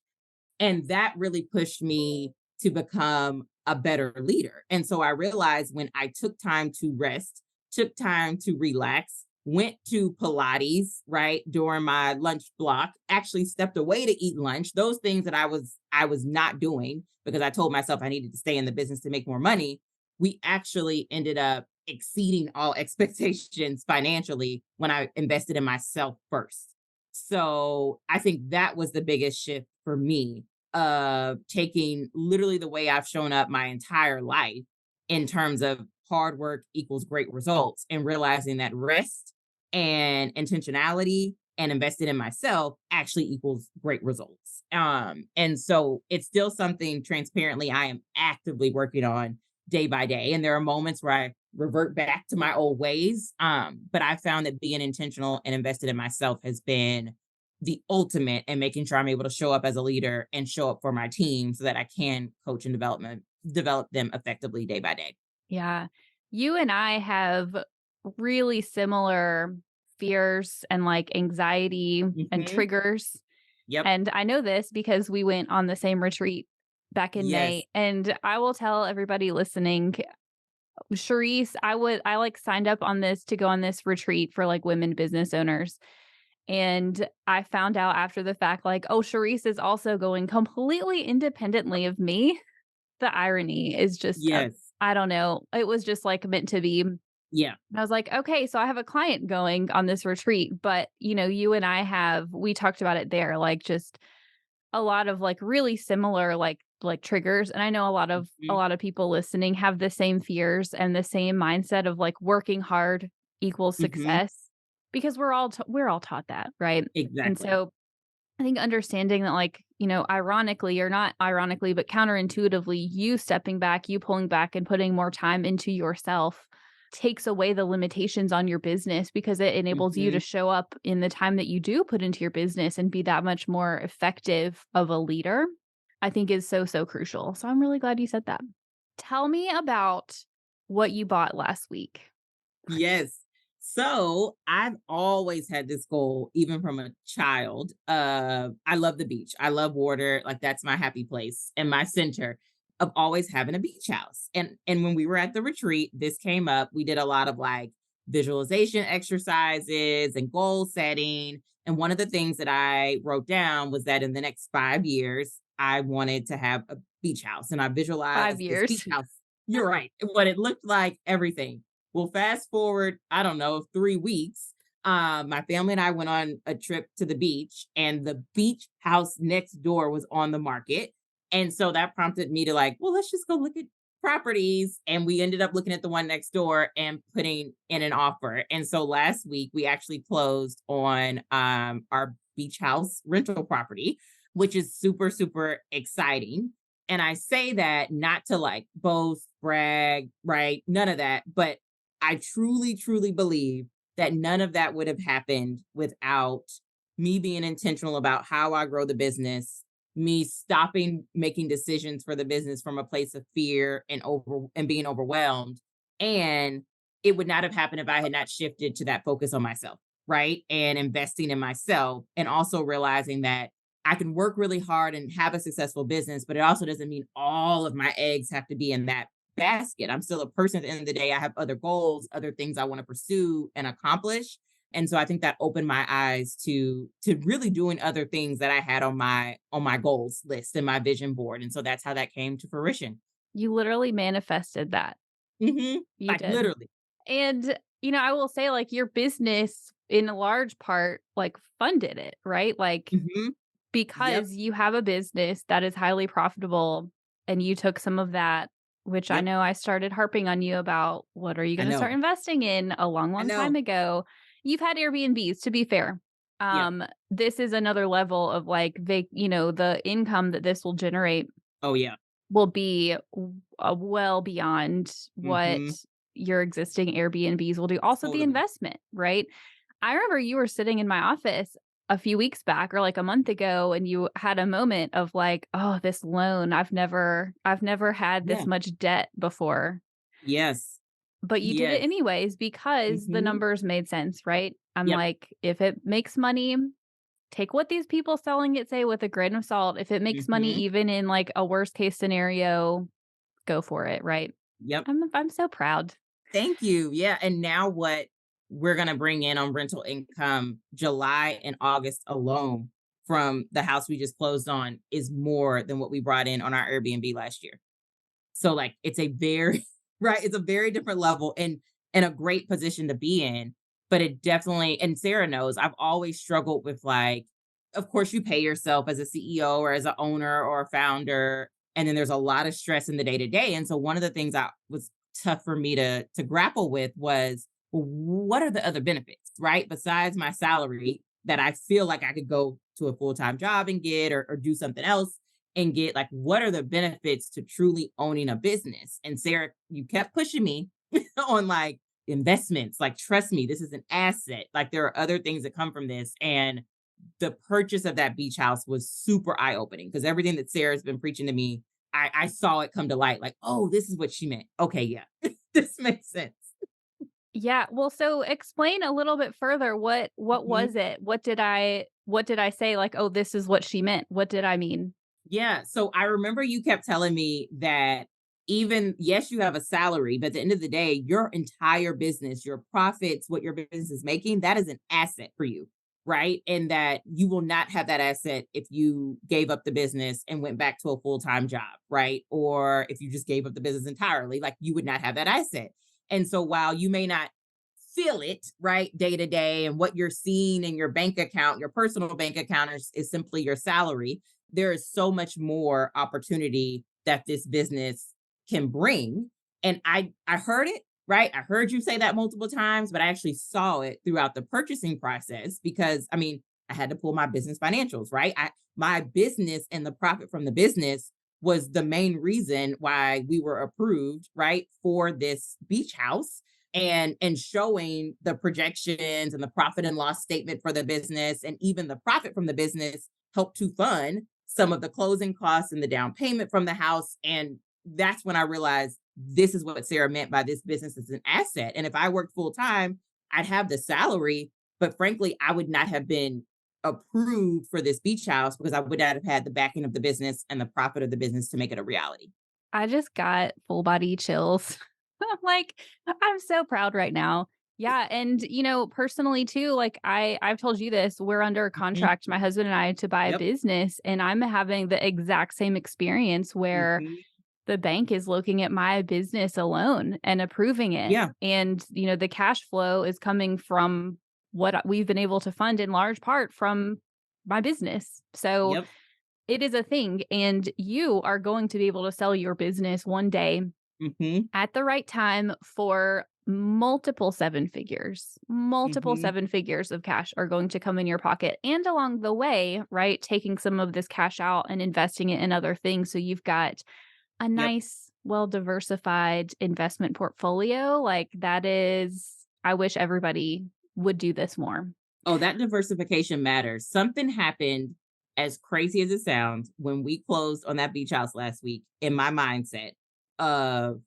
and that really pushed me to become a better leader. And so I realized when I took time to rest, took time to relax, went to Pilates, right, during my lunch block, actually stepped away to eat lunch, those things that I was not doing because I told myself I needed to stay in the business to make more money, we actually ended up exceeding all expectations financially when I invested in myself first. So I think that was the biggest shift for me, of taking literally the way I've shown up my entire life in terms of hard work equals great results, and realizing that rest and intentionality and invested in myself actually equals great results. And so it's still something transparently I am actively working on day by day. And there are moments where I revert back to my old ways. But I found that being intentional and invested in myself has been the ultimate in making sure I'm able to show up as a leader and show up for my team so that I can coach and develop them effectively day by day. Yeah. You and I have really similar fears and like anxiety and Hmm. triggers. Yep. And I know this because we went on the same retreat back in Yes. May. And I will tell everybody listening, Charisse, I like signed up on this to go on this retreat for like women business owners. And I found out after the fact, like, oh, Charisse is also going completely independently of me. The irony is just, Yes. I don't know. It was just like meant to be. Yeah. I was like, okay, so I have a client going on this retreat, but you and I we talked about it there, like just a lot of like really similar like triggers. And I know a Mhm. lot of people listening have the same fears and the same mindset of like working hard equals Mhm. success because we're all taught that, right? And Exactly. so I think understanding that, like, ironically or not ironically, but counterintuitively, you stepping back, you pulling back and putting more time into yourself takes away the limitations on your business because it enables you to Mhm. show up in the time that you do put into your business and be that much more effective of a leader, I think is so, so crucial. So I'm really glad you said that. Tell me about what you bought last week. Yes. So I've always had this goal, even from a child. I love the beach. I love water. Like that's my happy place and my center of always having a beach house. And when we were at the retreat, this came up. We did a lot of like visualization exercises and goal setting. And one of the things that I wrote down was that in the next 5 years, I wanted to have a beach house. And I 5 visualized this beach years. house. You're right. What it looked like, everything. Well, fast forward, I don't know, 3 weeks. My family and I went on a trip to the beach, and the beach house next door was on the market. And so that prompted me to like, well, let's just go look at properties. And we ended up looking at the one next door and putting in an offer. And so last week we actually closed on our beach house rental property, which is super, super exciting. And I say that not to like boast, brag, right? None of that, but I truly, truly believe that none of that would have happened without me being intentional about how I grow the business, me stopping making decisions for the business from a place of fear and being overwhelmed. And it would not have happened if I had not shifted to that focus on myself, right? And investing in myself, and also realizing that I can work really hard and have a successful business, but it also doesn't mean all of my eggs have to be in that basket. I'm still a person at the end of the day. I have other goals, other things I want to pursue and accomplish. And so I think that opened my eyes to really doing other things that I had on my goals list and my vision board. And so that's how that came to fruition. You literally manifested that. You Like did. literally. And, I will say, like, your business in a large part, like, funded it, right? Like, Hmm. Yep. because you have a business that is highly profitable and you took some of that, which I Yep. know I started harping on you about, what are you I gonna start know. investing in a long, I long time know. ago. You've had Airbnbs, to be fair. Yep. This is another level of, like, the income that this will generate Oh yeah. will be well beyond what Hmm. your existing Airbnbs will do. Also, the Totally. investment, right? I remember you were sitting in my office a few weeks back or like a month ago, and you had a moment of like, "Oh, this loan, I've never had this Yeah. much debt before." Yes. But you did it Yes. anyways because the Hmm. numbers made sense, right? I'm Yep. like, if it makes money, take what these people selling it say with a grain of salt. If it makes money Hmm. even in like a worst case scenario, go for it, right? Yep. I'm so proud. Thank you. Yeah. And now what we're going to bring in on rental income July and August alone from the house we just closed on is more than what we brought in on our Airbnb last year. So like it's a very right, it's a very different level and a great position to be in, but it definitely, and Sarah knows I've always struggled with like, of course you pay yourself as a CEO or as an owner or a founder, and then there's a lot of stress in the day to day. And so one of the things that was tough for me to grapple with was, well, what are the other benefits, right? Besides my salary that I feel like I could go to a full-time job and get or do something else and get, like, what are the benefits to truly owning a business? And Sarah, you kept pushing me on like investments, like, trust me, this is an asset. Like, there are other things that come from this. And the purchase of that beach house was super eye opening because everything that Sarah's been preaching to me, I saw it come to light. Like, oh, this is what she meant. Okay, yeah, this makes sense. Yeah, well, so explain a little bit further, what Mhm. was it? What did I say, like, "Oh, this is what she meant." What did I mean? Yeah. So I remember you kept telling me that even, yes, you have a salary, but at the end of the day, your entire business, your profits, what your business is making, that is an asset for you. Right. And that you will not have that asset if you gave up the business and went back to a full time job. Right. Or if you just gave up the business entirely, like you would not have that asset. And so while you may not feel it right day to day, and what you're seeing in your bank account, your personal bank account is simply your salary, there is so much more opportunity that this business can bring. And I heard it, right? I heard you say that multiple times, but I actually saw it throughout the purchasing process because I mean, I had to pull my business financials, right? My business and the profit from the business was the main reason why we were approved, right, for this beach house, and showing the projections and the profit and loss statement for the business, and even the profit from the business helped to fund some of the closing costs and the down payment from the house. And that's when I realized this is what Sarah meant by this business is an asset. And if I worked full time, I'd have the salary, but frankly, I would not have been approved for this beach house because I would not have had the backing of the business and the profit of the business to make it a reality. I just got full body chills. I'm like, I'm so proud right now. Yeah, and, personally too, like, I've told you this, we're under a Mhm. contract, my husband and I, to buy a Yep. business, and I'm having the exact same experience where Hmm. the bank is looking at my business alone and approving it. Yeah. And, the cash flow is coming from what we've been able to fund in large part from my business. So Yep. it is a thing. And you are going to be able to sell your business one day Hmm. at the right time for multiple Hmm. seven figures of cash are going to come in your pocket. And along the way, right, taking some of this cash out and investing it in other things. So you've got a Yep. nice well diversified investment portfolio. Like that is, I wish everybody would do this more. Oh, that diversification matters. Something happened, as crazy as it sounds, when we closed on that beach house last week in my mindset of,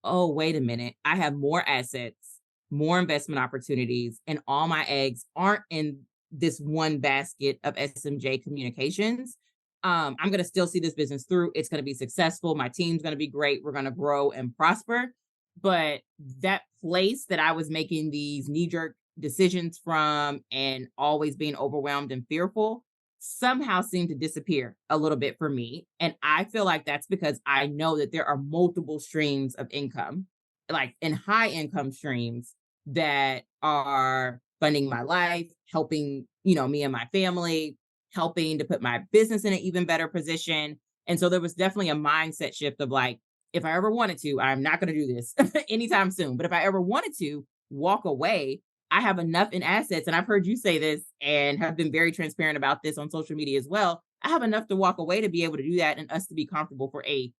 oh, wait a minute. I have more assets, more investment opportunities, and all my eggs aren't in this one basket of SMJ communications. I'm going to still see this business through. It's going to be successful. My team's going to be great. We're going to grow and prosper. But that place that I was making these knee jerk decisions from and always being overwhelmed and fearful somehow seemed to disappear a little bit for me. And I feel like that's because I know that there are multiple streams of income, like in high income streams that are funding my life, helping, me and my family, helping to put my business in an even better position. And so there was definitely a mindset shift of like, if I ever wanted to, I'm not going to do this anytime soon. But if I ever wanted to walk away, I have enough in assets. And I've heard you say this and have been very transparent about this on social media as well. I have enough to walk away to be able to do that and us to be comfortable for a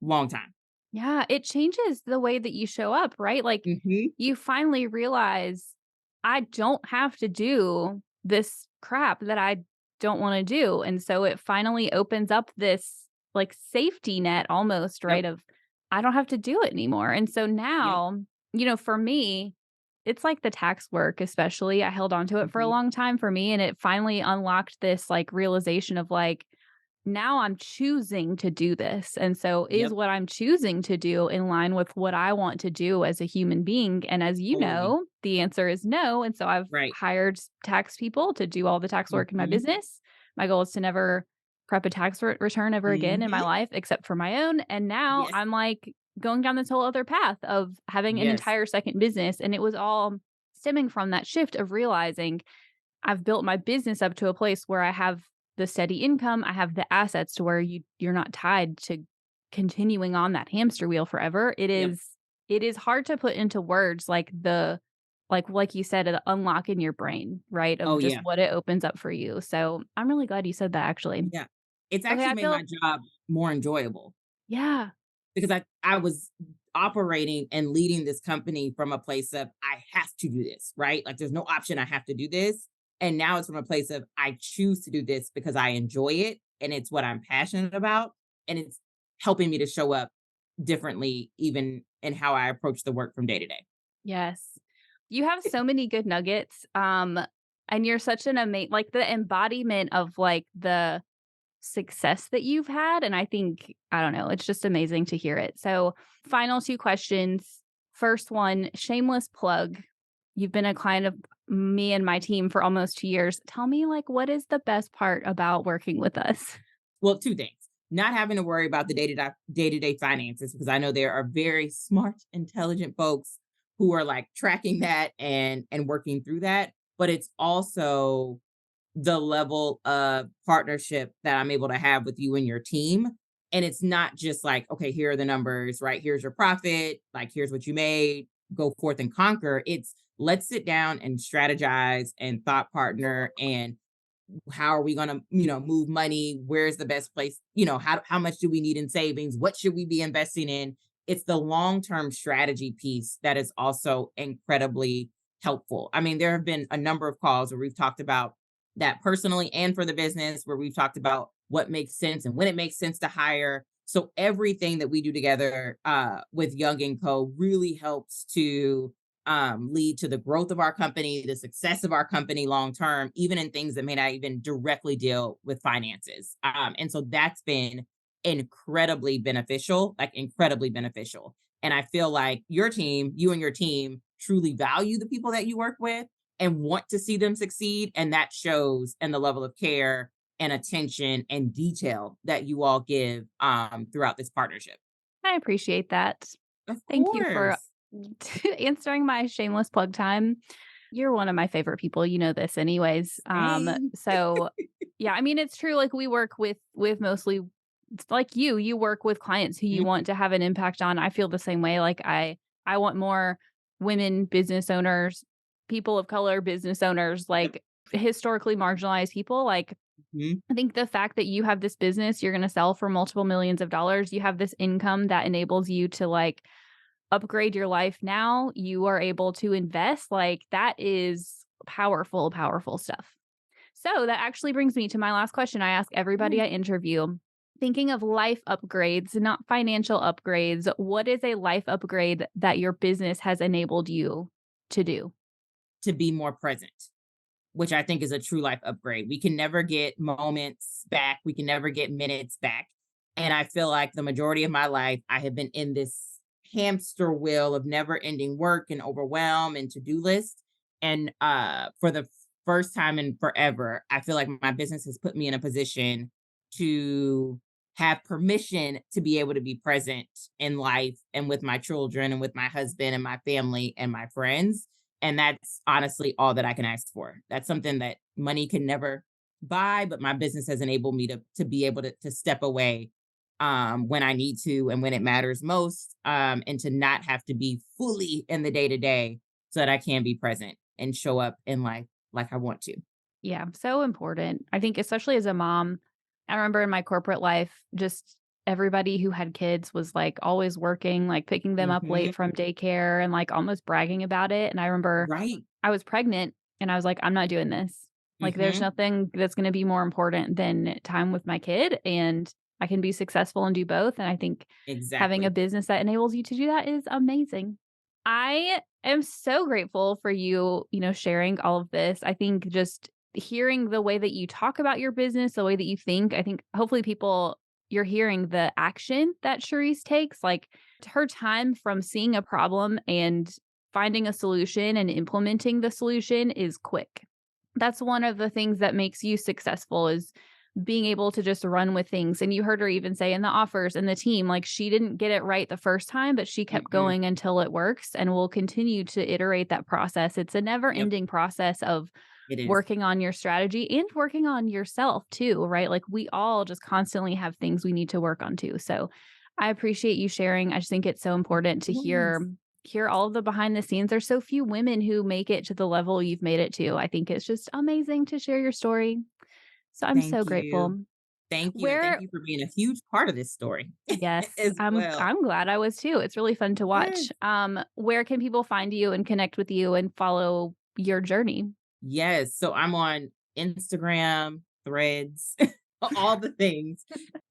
long time. Yeah, it changes the way that you show up, right? Like Hmm. you finally realize I don't have to do this crap that I don't want to do. And so it finally opens up this like safety net almost, right? Yep. Of I don't have to do it anymore. And so Yep. now, for me, it's like the tax work, especially. I held on to it for a Hmm. long time for me. And it finally unlocked this like realization of like, now I'm choosing to do this. And so is Yep. what I'm choosing to do in line with what I want to do as a human being? And as you Totally. know, the answer is no. And so I've Right. hired tax people to do all the tax work in my Hmm. business. My goal is to never prep a tax return ever again in my Hmm. life except for my own. And now Yes. I'm like going down this whole other path of having an Yes. entire second business. And it was all stemming from that shift of realizing I've built my business up to a place where I have the steady income, I have the assets to where you're not tied to continuing on that hamster wheel forever. Yep. It is hard to put into words like the like you said, the unlock in your brain, right? Of Oh, just yeah. what it opens up for you. So I'm really glad you said that actually. Yeah. It's Okay, actually I made feel my job more enjoyable yeah. because I was operating and leading this company from a place of I have to do this, right? Like there's no option I have to do this. And now it's from a place of I choose to do this because I enjoy it and it's what I'm passionate about and it's helping me to show up differently even in how I approach the work from day to day. Yes. You have so many good nuggets. And you're such an amazing like the embodiment of like the success that you've had. And I think, I don't know, it's just amazing to hear it. So, final two questions. First one, shameless plug. You've been a client of me and my team for almost 2 years. Tell me, like, what is the best part about working with us? Well, two things. Not having to worry about the day-to-day finances because I know there are very smart, intelligent folks who are like tracking that and working through that. But it's also the level of partnership that I'm able to have with you and your team. And it's not just like, okay, here are the numbers, right? Here's your profit, like here's what you made, go forth and conquer. It's let's sit down and strategize and thought partner and how are we going to move money, where's the best place, how much do we need in savings, what should we be investing in. It's the long-term strategy piece that is also incredibly helpful. I mean, there have been a number of calls where we've talked about that personally and for the business, where we've talked about what makes sense and when it makes sense to hire. So everything that we do together with Young and Co really helps to lead to the growth of our company, the success of our company long term, even in things that may not even directly deal with finances. And so that's been incredibly beneficial, like incredibly beneficial. And I feel like you and your team truly value the people that you work with and want to see them succeed. And that shows in the level of care and attention and detail that you all give throughout this partnership. I appreciate that. Of Thank you for course. answering my shameless plug time. You're one of my favorite people, you know this anyways. Same. So yeah, I mean it's true like we work with mostly it's like you work with clients who you want to have an impact on. I feel the same way. Like I want more women business owners, people of color business owners, Yep. like historically marginalized people like Mhm. I think the fact that you have this business you're going to sell for multiple millions of dollars, you have this income that enables you to like upgrade your life now, you are able to invest, like that is powerful, powerful stuff. So that actually brings me to my last question I ask everybody Yes. I interview. Thinking of life upgrades, not financial upgrades, what is a life upgrade that your business has enabled you to do? To be more present, which I think is a true life upgrade. We can never get moments back. We can never get minutes back. And I feel like the majority of my life, I have been in this hamster wheel of never ending work and overwhelm and to do list. And for the first time in forever, I feel like my business has put me in a position to have permission to be able to be present in life and with my children and with my husband and my family and my friends, and that's honestly all that I can ask for. That's something that money can never buy, but my business has enabled me to be able to step away when I need to and when it matters most, and to not have to be fully in the day to day, so that I can be present and show up in life like I want to. Yeah, so important. I think especially as a mom, I remember in my corporate life, just everybody who had kids was like always working, like picking them up late Hmm. from daycare and like almost bragging about it. And I remember Right. I was pregnant and I was like, I'm not doing this. Like, there's Hmm. nothing that's going to be more important than time with my kid. And I can be successful and do both. And I think having a Exactly. business that enables you to do that is amazing. I am so grateful for you, sharing all of this. I think just hearing the way that you talk about your business, the way that you think, I think hopefully you're hearing the action that Sharise takes, like her time from seeing a problem and finding a solution and implementing the solution is quick. That's one of the things that makes you successful is being able to just run with things. And you heard her even say in the offers and the team, like she didn't get it right the first time, but she kept Hmm. going until it works and will continue to iterate that process. It's a never Yep. ending process of It is. working on your strategy and working on yourself too, right? Like we all just constantly have things we need to work on too. So I appreciate you sharing. I just think it's so important to Yes. hear all of the behind the scenes. There's so few women who make it to the level you've made it to. I think it's just amazing to share your story. So I'm so Thank you. grateful. Thank you. And thank Where you for being a huge part of this story Yes, as well. I'm glad I was too. It's really fun to Yes. watch. Where can people find you and connect with you and follow your journey? Yes. So I'm on Instagram, Threads, all the things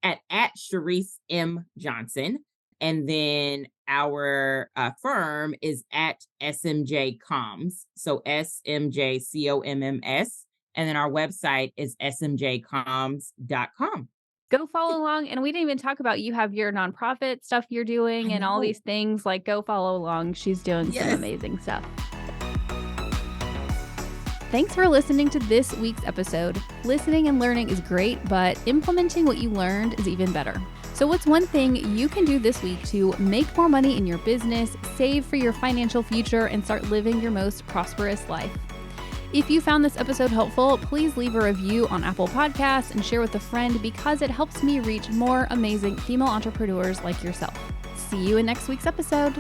at Sharise M. Johnson. And then our firm is at SMJ Comms. So SMJCOMMS. And then our website is smjcomms.com. Go follow along. And we didn't even talk about you have your nonprofit stuff you're I doing and all know. these things. Like, go follow along. She's doing some Yes. amazing stuff. Thanks for listening to this week's episode. Listening and learning is great, but implementing what you learned is even better. So, what's one thing you can do this week to make more money in your business, save for your financial future, and start living your most prosperous life? If you found this episode helpful, please leave a review on Apple Podcasts and share with a friend because it helps me reach more amazing female entrepreneurs like yourself. See you in next week's episode.